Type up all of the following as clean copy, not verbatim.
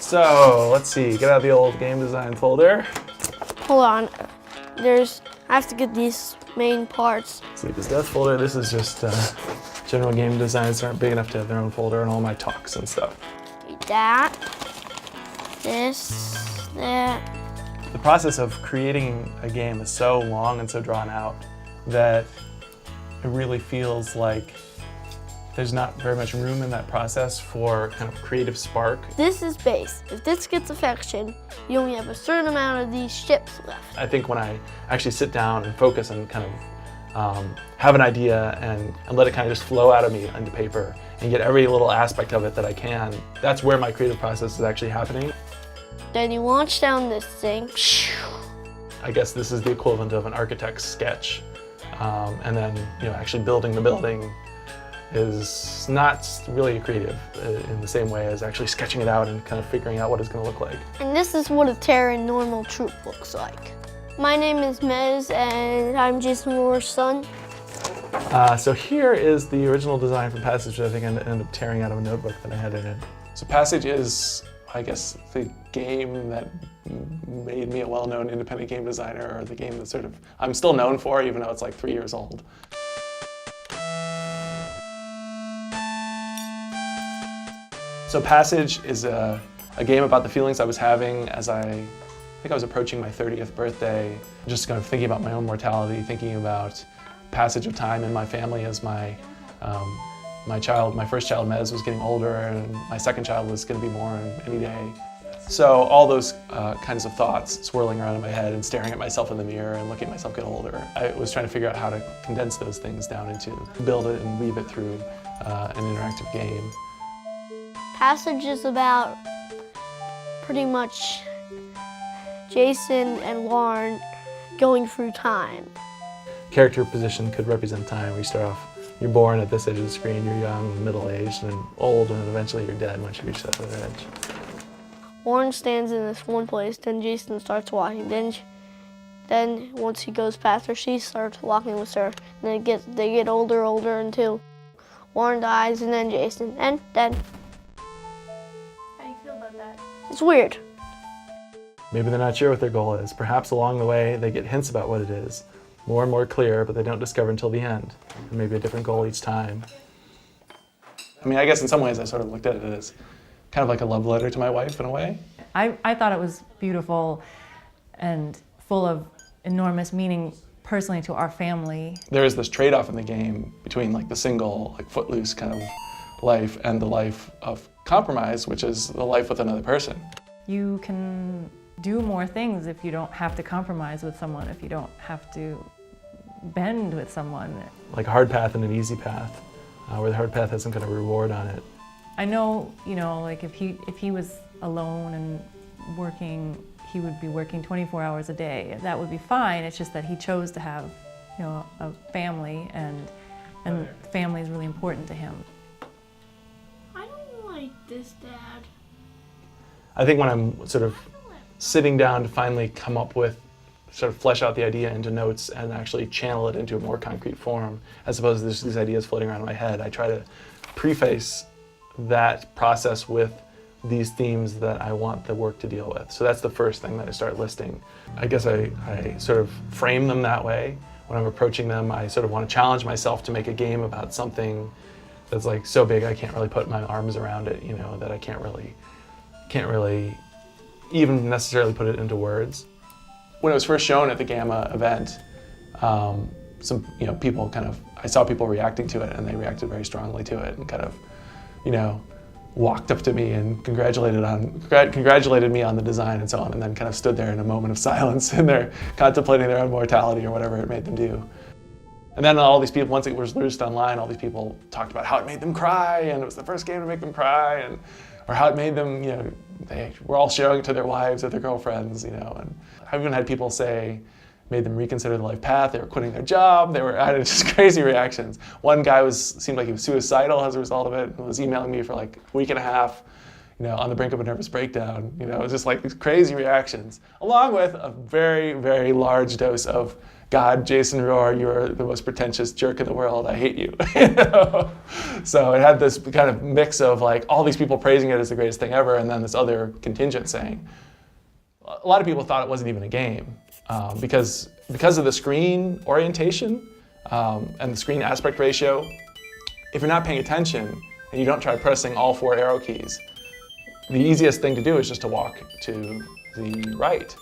So let's see, get out the old game design folder. Hold on. I have to get these main parts. Sleep is Death folder. This is just general game designs aren't big enough to have their own folder and all my talks and stuff. That, this, that. The process of creating a game is so long and so drawn out that it really feels like there's not very much room in that process for kind of creative spark. This is base. If this gets affection, you only have a certain amount of these ships left. I think when I actually sit down and focus and kind of have an idea and let it kind of just flow out of me onto paper and get every little aspect of it that I can, that's where my creative process is actually happening. Then you launch down this thing. I guess this is the equivalent of an architect's sketch. And then, actually building the building is not really creative in the same way as actually sketching it out and kind of figuring out what it's going to look like. And this is what a Terran normal troop looks like. My name is Mez, and I'm Jason Moore's son. So here is the original design for Passage that I think I ended up tearing out of a notebook that I had it in. So Passage is, I guess, the game that made me a well-known independent game designer, or the game that I'm still known for, even though it's like 3 years old. So Passage is a game about the feelings I was having as I think I was approaching my 30th birthday, just kind of thinking about my own mortality, thinking about passage of time in my family as my first child, Mez, was getting older, and my second child was going to be born any day. So all those kinds of thoughts swirling around in my head and staring at myself in the mirror and looking at myself get older. I was trying to figure out how to condense those things down into, build it and weave it through an interactive game. Passage is about pretty much Jason and Lauren going through time. Character position could represent time. We start off, you're born at this edge of the screen, you're young, middle-aged, and old, and eventually you're dead once you reach that other edge. Lauren stands in this one place, then Jason starts walking. Then once he goes past her, she starts walking with her. And they get older until Lauren dies, and then Jason, and then. How do you feel about that? It's weird. Maybe they're not sure what their goal is. Perhaps along the way they get hints about what it is. More and more clear, but they don't discover until the end. And maybe a different goal each time. I mean, I guess in some ways I sort of looked at it as kind of like a love letter to my wife in a way. I thought it was beautiful and full of enormous meaning personally to our family. There is this trade-off in the game between like the single, like footloose kind of life and the life of compromise, which is the life with another person. You can do more things if you don't have to compromise with someone, if you don't have to bend with someone. Like a hard path and an easy path, where the hard path has some kind of reward on it. I know, like if he was alone and working, he would be working 24 hours a day. That would be fine. It's just that he chose to have, a family, and family is really important to him. I don't like this, Dad. I think when I'm sort of sitting down to finally come up with, sort of flesh out the idea into notes and actually channel it into a more concrete form, as opposed to these ideas floating around in my head, I try to preface that process with these themes that I want the work to deal with. So that's the first thing that I start listing. I guess I sort of frame them that way. When I'm approaching them, I sort of want to challenge myself to make a game about something that's like so big I can't really put my arms around it, that I can't really even necessarily put it into words. When it was first shown at the Gamma event, some people I saw people reacting to it, and they reacted very strongly to it, and kind of, walked up to me and congratulated me on the design and so on, and then kind of stood there in a moment of silence and they're contemplating their own mortality or whatever it made them do. And then all these people, once it was released online, all these people talked about how it made them cry, and it was the first game to make them cry, or how it made them, they were all showing it to their wives or their girlfriends, and I've even had people say, made them reconsider the life path, they were quitting their job, they were, I had just crazy reactions. One guy seemed like he was suicidal as a result of it, and was emailing me for like a week and a half, on the brink of a nervous breakdown. It was just like these crazy reactions, along with a very, very large dose of God, Jason Rohr, you're the most pretentious jerk in the world. I hate you. You know? So it had this kind of mix of like all these people praising it as the greatest thing ever, and then this other contingent saying. A lot of people thought it wasn't even a game because of the screen orientation and the screen aspect ratio. If you're not paying attention and you don't try pressing all 4 arrow keys, the easiest thing to do is just to walk to the right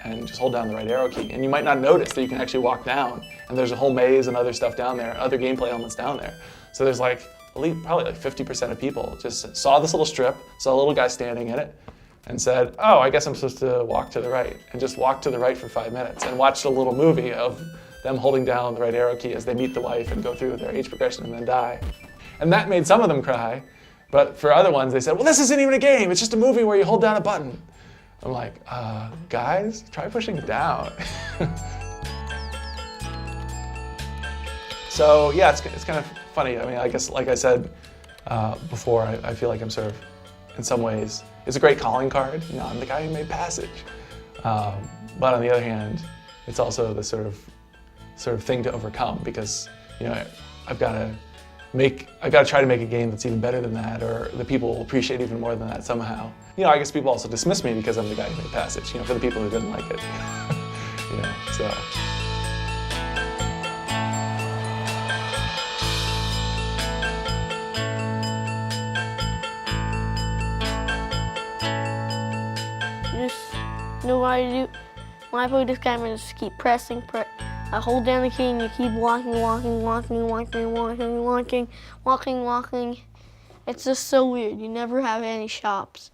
and just hold down the right arrow key. And you might not notice that you can actually walk down, and there's a whole maze and other stuff down there, other gameplay elements down there. So there's like, probably like 50% of people just saw this little strip, saw a little guy standing in it, and said, oh, I guess I'm supposed to walk to the right, and just walked to the right for 5 minutes and watched a little movie of them holding down the right arrow key as they meet the wife and go through their age progression and then die. And that made some of them cry, but for other ones they said, well, this isn't even a game, it's just a movie where you hold down a button. I'm like, guys, try pushing it down. So yeah, it's kind of funny. I mean, I guess like I said before, I feel like I'm sort of, in some ways, it's a great calling card. You know, I'm the guy who made Passage. But on the other hand, it's also the sort of thing to overcome because, you know, I've got to try to make a game that's even better than that, or that people will appreciate even more than that somehow. You know, I guess people also dismiss me because I'm the guy who made Passage, you know, for the people who didn't like it. You know, so. You just know what I do. When I play this game, I just keep pressing, I hold down the key and you keep walking. It's just so weird. You never have any shops.